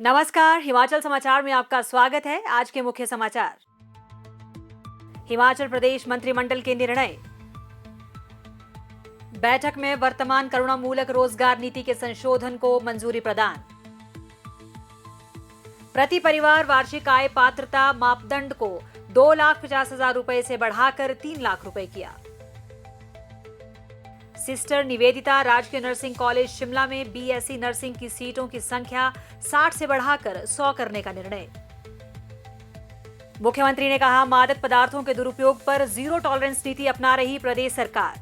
नमस्कार, हिमाचल समाचार में आपका स्वागत है। आज के मुख्य समाचार। हिमाचल प्रदेश मंत्रिमंडल के निर्णय। बैठक में वर्तमान करुणामूलक रोजगार नीति के संशोधन को मंजूरी प्रदान। प्रति परिवार वार्षिक आय पात्रता मापदंड को 2,50,000 रुपए से बढ़ाकर 3 लाख रुपए किया। सिस्टर निवेदिता राजकीय नर्सिंग कॉलेज शिमला में बीएससी नर्सिंग की सीटों की संख्या 60 से बढ़ाकर 100 करने का निर्णय। मुख्यमंत्री ने कहा, मादक पदार्थों के दुरुपयोग पर जीरो टॉलरेंस नीति अपना रही प्रदेश सरकार।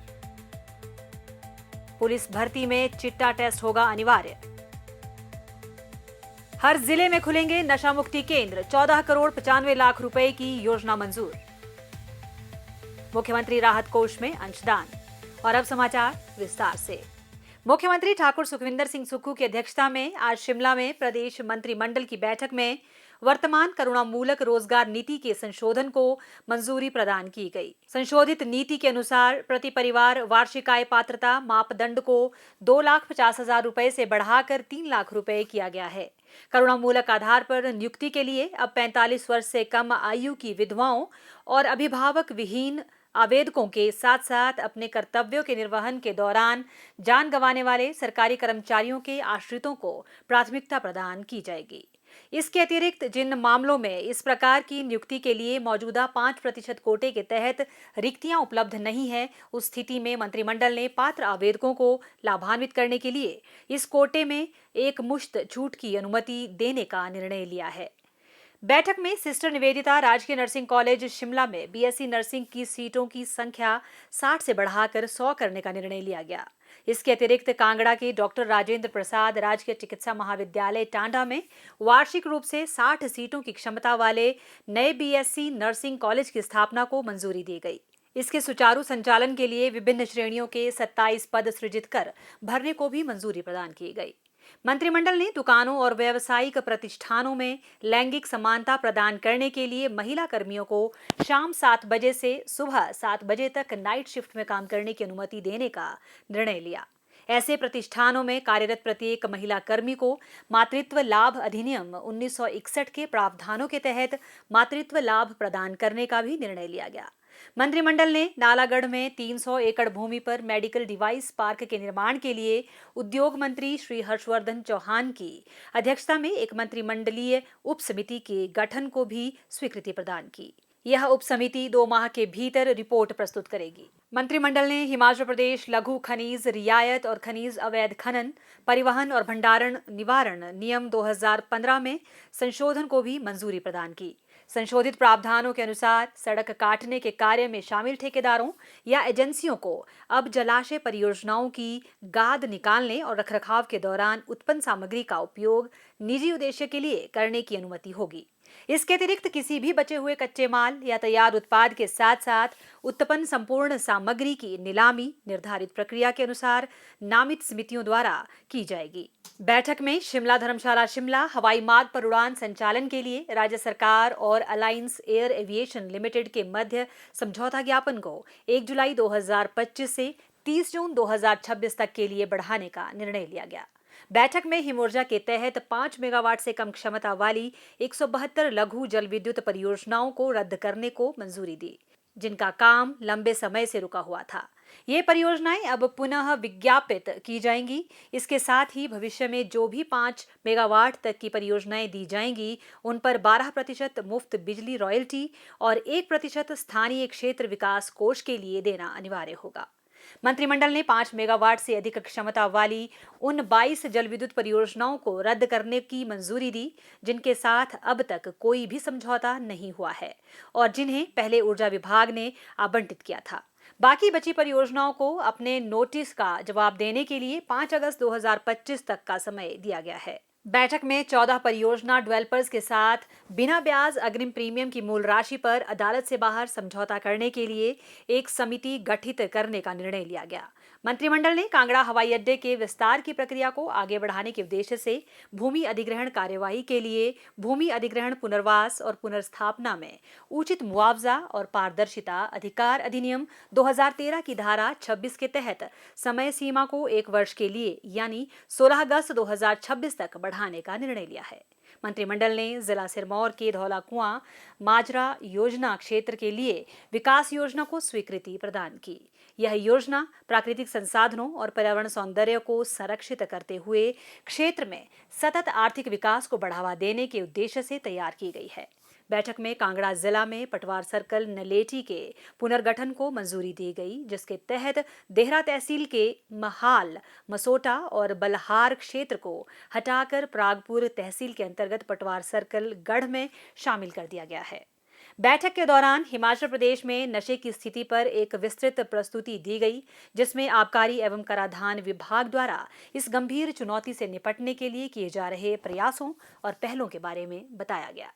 पुलिस भर्ती में चिट्टा टेस्ट होगा अनिवार्य। हर जिले में खुलेंगे नशा मुक्ति केंद्र, 14 करोड़ 95 लाख रुपए की योजना मंजूर। मुख्यमंत्री राहत कोष में अंशदान। और अब समाचार विस्तार से। मुख्यमंत्री ठाकुर सुखविंदर सिंह सुक्खू की अध्यक्षता में आज शिमला में प्रदेश मंत्रिमंडल की बैठक में वर्तमान करुणामूलक रोजगार नीति के संशोधन को मंजूरी प्रदान की गई। संशोधित नीति के अनुसार प्रति परिवार वार्षिक आय पात्रता मापदंड को 2,50,000 रुपए से बढ़ाकर 3 लाख रुपए किया गया है। करुणामूलक आधार पर नियुक्ति के लिए अब 45 वर्ष से कम आयु की विधवाओं और अभिभावक विहीन आवेदकों के साथ साथ अपने कर्तव्यों के निर्वहन के दौरान जान गंवाने वाले सरकारी कर्मचारियों के आश्रितों को प्राथमिकता प्रदान की जाएगी। इसके अतिरिक्त जिन मामलों में इस प्रकार की नियुक्ति के लिए मौजूदा 5% कोटे के तहत रिक्तियां उपलब्ध नहीं है, उस स्थिति में मंत्रिमंडल ने पात्र आवेदकों को लाभान्वित करने के लिए इस कोटे में एक मुश्त छूट की अनुमति देने का निर्णय लिया है। बैठक में सिस्टर निवेदिता राजकीय नर्सिंग कॉलेज शिमला में बीएससी नर्सिंग की सीटों की संख्या 60 से बढ़ाकर 100 करने का निर्णय लिया गया। इसके अतिरिक्त कांगड़ा के डॉक्टर राजेंद्र प्रसाद राजकीय चिकित्सा महाविद्यालय टांडा में वार्षिक रूप से 60 सीटों की क्षमता वाले नए बीएससी नर्सिंग कॉलेज की स्थापना को मंजूरी दी गई। इसके सुचारू संचालन के लिए विभिन्न श्रेणियों के 27 पद सृजित कर भरने को भी मंजूरी प्रदान की गई। मंत्रिमंडल ने दुकानों और व्यावसायिक प्रतिष्ठानों में लैंगिक समानता प्रदान करने के लिए महिला कर्मियों को शाम 7 बजे से सुबह 7 बजे तक नाइट शिफ्ट में काम करने की अनुमति देने का निर्णय लिया। ऐसे प्रतिष्ठानों में कार्यरत प्रत्येक महिला कर्मी को मातृत्व लाभ अधिनियम 1961 के प्रावधानों के तहत मातृत्व लाभ प्रदान करने का भी निर्णय लिया गया। मंत्रिमंडल ने नालागढ़ में 300 एकड़ भूमि पर मेडिकल डिवाइस पार्क के निर्माण के लिए उद्योग मंत्री श्री हर्षवर्धन चौहान की अध्यक्षता में एक मंत्रिमंडलीय उप समिति के गठन को भी स्वीकृति प्रदान की। यह उप समिति 2 माह के भीतर रिपोर्ट प्रस्तुत करेगी। मंत्रिमंडल ने हिमाचल प्रदेश लघु खनिज रियायत और खनिज अवैध खनन, परिवहन और भंडारण निवारण नियम 2015 में संशोधन को भी मंजूरी प्रदान की। संशोधित प्रावधानों के अनुसार सड़क काटने के कार्य में शामिल ठेकेदारों या एजेंसियों को अब जलाशय परियोजनाओं की गाद निकालने और रखरखाव के दौरान उत्पन्न सामग्री का उपयोग निजी उद्देश्य के लिए करने की अनुमति होगी। इसके अतिरिक्त किसी भी बचे हुए कच्चे माल या तैयार उत्पाद के साथ साथ उत्पन्न संपूर्ण सामग्री की नीलामी निर्धारित प्रक्रिया के अनुसार नामित समितियों द्वारा की जाएगी। बैठक में शिमला धर्मशाला शिमला हवाई मार्ग पर उड़ान संचालन के लिए राज्य सरकार और अलायंस एयर एविएशन लिमिटेड के मध्य समझौता ज्ञापन को 1 जुलाई 2025 से 30 जून 2026 तक के लिए बढ़ाने का निर्णय लिया गया। बैठक में हिमऊर्जा के तहत 5 मेगावाट से कम क्षमता वाली 172 लघु जल विद्युत परियोजनाओं को रद्द करने को मंजूरी दी, जिनका काम लंबे समय से रुका हुआ था। ये परियोजनाएं अब पुनः विज्ञापित की जाएंगी। इसके साथ ही भविष्य में जो भी 5 मेगावाट तक की परियोजनाएं दी जाएंगी, उन पर 12% मुफ्त बिजली रॉयल्टी और 1% स्थानीय क्षेत्र विकास कोष के लिए देना अनिवार्य होगा। मंत्रिमंडल ने 5 मेगावाट से अधिक क्षमता वाली उन 22 जल विद्युत परियोजनाओं को रद्द करने की मंजूरी दी, जिनके साथ अब तक कोई भी समझौता नहीं हुआ है और जिन्हें पहले ऊर्जा विभाग ने आवंटित किया था। बाकी बची परियोजनाओं को अपने नोटिस का जवाब देने के लिए 5 अगस्त 2025 तक का समय दिया गया है। बैठक में 14 परियोजना डेवलपर्स के साथ बिना ब्याज अग्रिम प्रीमियम की मूल राशि पर अदालत से बाहर समझौता करने के लिए एक समिति गठित करने का निर्णय लिया गया। मंत्रिमंडल ने कांगड़ा हवाई अड्डे के विस्तार की प्रक्रिया को आगे बढ़ाने के उद्देश्य से भूमि अधिग्रहण कार्यवाही के लिए भूमि अधिग्रहण पुनर्वास और पुनर्स्थापना में उचित मुआवजा और पारदर्शिता अधिकार अधिनियम 2013 की धारा 26 के तहत समय सीमा को 1 वर्ष के लिए यानी 16 अगस्त 2026 तक बढ़ाने का निर्णय लिया है। मंत्रिमंडल ने जिला सिरमौर के धौला कुआं माजरा योजना क्षेत्र के लिए विकास योजना को स्वीकृति प्रदान की। यह योजना प्राकृतिक संसाधनों और पर्यावरण सौंदर्य को संरक्षित करते हुए क्षेत्र में सतत आर्थिक विकास को बढ़ावा देने के उद्देश्य से तैयार की गई है। बैठक में कांगड़ा जिला में पटवार सर्कल नलेटी के पुनर्गठन को मंजूरी दी गई, जिसके तहत देहरा तहसील के महाल, मसोटा और बलहार क्षेत्र को हटाकर प्रागपुर तहसील के अंतर्गत पटवार सर्कल गढ़ में शामिल कर दिया गया है। बैठक के दौरान हिमाचल प्रदेश में नशे की स्थिति पर एक विस्तृत प्रस्तुति दी गई, जिसमें आबकारी एवं कराधान विभाग द्वारा इस गंभीर चुनौती से निपटने के लिए किए जा रहे प्रयासों और पहलों के बारे में बताया गया।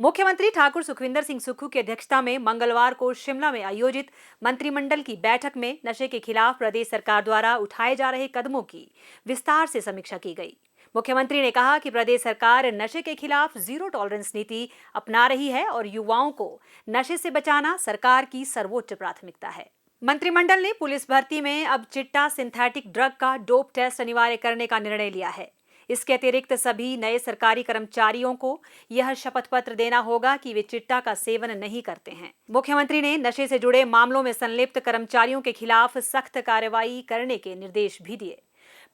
मुख्यमंत्री ठाकुर सुखविंदर सिंह सुक्खू की अध्यक्षता में मंगलवार को शिमला में आयोजित मंत्रिमंडल की बैठक में नशे के खिलाफ प्रदेश सरकार द्वारा उठाए जा रहे कदमों की विस्तार से समीक्षा की गई। मुख्यमंत्री ने कहा कि प्रदेश सरकार नशे के खिलाफ जीरो टॉलरेंस नीति अपना रही है और युवाओं को नशे से बचाना सरकार की सर्वोच्च प्राथमिकता है। मंत्रिमंडल ने पुलिस भर्ती में अब चिट्टा सिंथेटिक ड्रग का डोप टेस्ट अनिवार्य करने का निर्णय लिया है। इसके अतिरिक्त सभी नए सरकारी कर्मचारियों को यह शपथ पत्र देना होगा कि वे चिट्टा का सेवन नहीं करते हैं। मुख्यमंत्री ने नशे से जुड़े मामलों में संलिप्त कर्मचारियों के खिलाफ सख्त कार्रवाई करने के निर्देश भी दिए।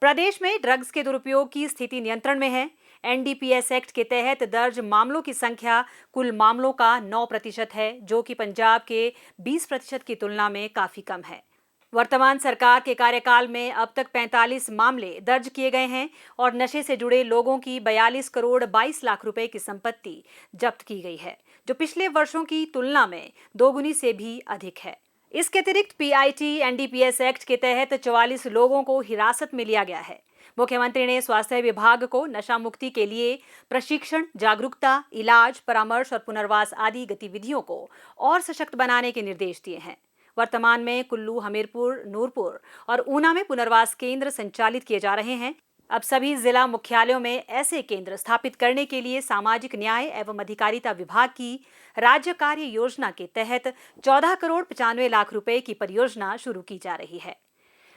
प्रदेश में ड्रग्स के दुरुपयोग की स्थिति नियंत्रण में है। एनडीपीएस एक्ट के तहत दर्ज मामलों की संख्या कुल मामलों का 9% है, जो कि पंजाब के 20% की तुलना में काफी कम है। वर्तमान सरकार के कार्यकाल में अब तक 45 मामले दर्ज किए गए हैं और नशे से जुड़े लोगों की 42 करोड़ 22 लाख रुपए की संपत्ति जब्त की गई है, जो पिछले वर्षों की तुलना में दोगुनी से भी अधिक है। इसके अतिरिक्त पीआईटी एनडीपीएस एक्ट के तहत 44 लोगों को हिरासत में लिया गया है। मुख्यमंत्री ने स्वास्थ्य विभाग को नशा मुक्ति के लिए प्रशिक्षण, जागरूकता, इलाज, परामर्श और पुनर्वास आदि गतिविधियों को और सशक्त बनाने के निर्देश दिए हैं। वर्तमान में कुल्लू, हमीरपुर, नूरपुर और ऊना में पुनर्वास केंद्र संचालित किए जा रहे हैं। अब सभी जिला मुख्यालयों में ऐसे केंद्र स्थापित करने के लिए सामाजिक न्याय एवं अधिकारिता विभाग की राज्य कार्य योजना के तहत 14 करोड़ 95 लाख रुपए की परियोजना शुरू की जा रही है।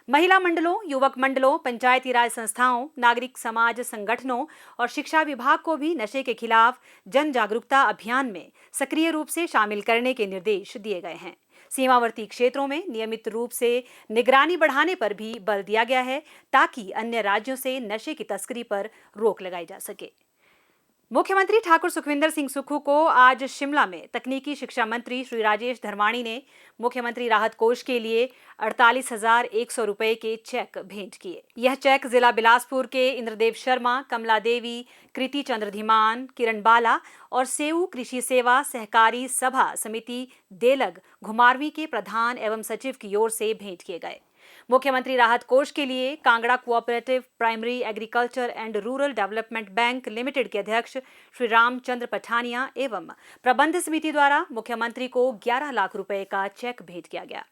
महिला मंडलों, युवक मंडलों, पंचायती राज संस्थाओं, नागरिक समाज संगठनों और शिक्षा विभाग को भी नशे के खिलाफ जन जागरूकता अभियान में सक्रिय रूप से शामिल करने के निर्देश दिए गए हैं। सीमावर्ती क्षेत्रों में नियमित रूप से निगरानी बढ़ाने पर भी बल दिया गया है, ताकि अन्य राज्यों से नशे की तस्करी पर रोक लगाई जा सके। मुख्यमंत्री ठाकुर सुखविंदर सिंह सुक्खू को आज शिमला में तकनीकी शिक्षा मंत्री श्री राजेश धर्माणी ने मुख्यमंत्री राहत कोष के लिए 48,100 रुपए के चेक भेंट किए। यह चेक जिला बिलासपुर के इंद्रदेव शर्मा, कमला देवी, कृति चंद्र धीमान, किरण बाला और सेऊ कृषि सेवा सहकारी सभा समिति देलग घुमारवी के प्रधान एवं सचिव की ओर से भेंट किए गए। मुख्यमंत्री राहत कोष के लिए Kangra cooperative primary agriculture and rural development bank limited के अध्यक्ष श्री रामचंद्र पठानिया एवं प्रबंध समिति द्वारा मुख्यमंत्री को 11 लाख रुपए का चेक भेंट किया गया।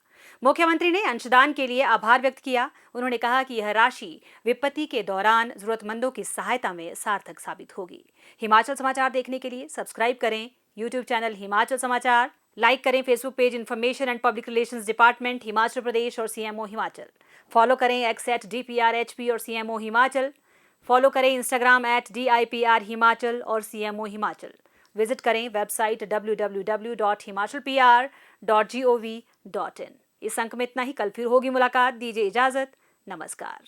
मुख्यमंत्री ने अंशदान के लिए आभार व्यक्त किया। उन्होंने कहा कि यह राशि विपत्ति के दौरान जरूरतमंदों की सहायता में सार्थक साबित होगी। हिमाचल समाचार देखने के लिए सब्सक्राइब करें यूट्यूब चैनल हिमाचल समाचार, लाइक करें Facebook page information and public relations department Himachal Pradesh और सीएमओ हिमाचल। फॉलो करें x@DPRHP और सीएमओ हिमाचल। फॉलो करें इंस्टाग्राम @DIPR हिमाचल और सीएमओ हिमाचल। विजिट करें वेबसाइट www.himachalpr.gov.in। इस अंक में इतना ही। कल फिर होगी मुलाकात। दीजिए इजाजत। नमस्कार।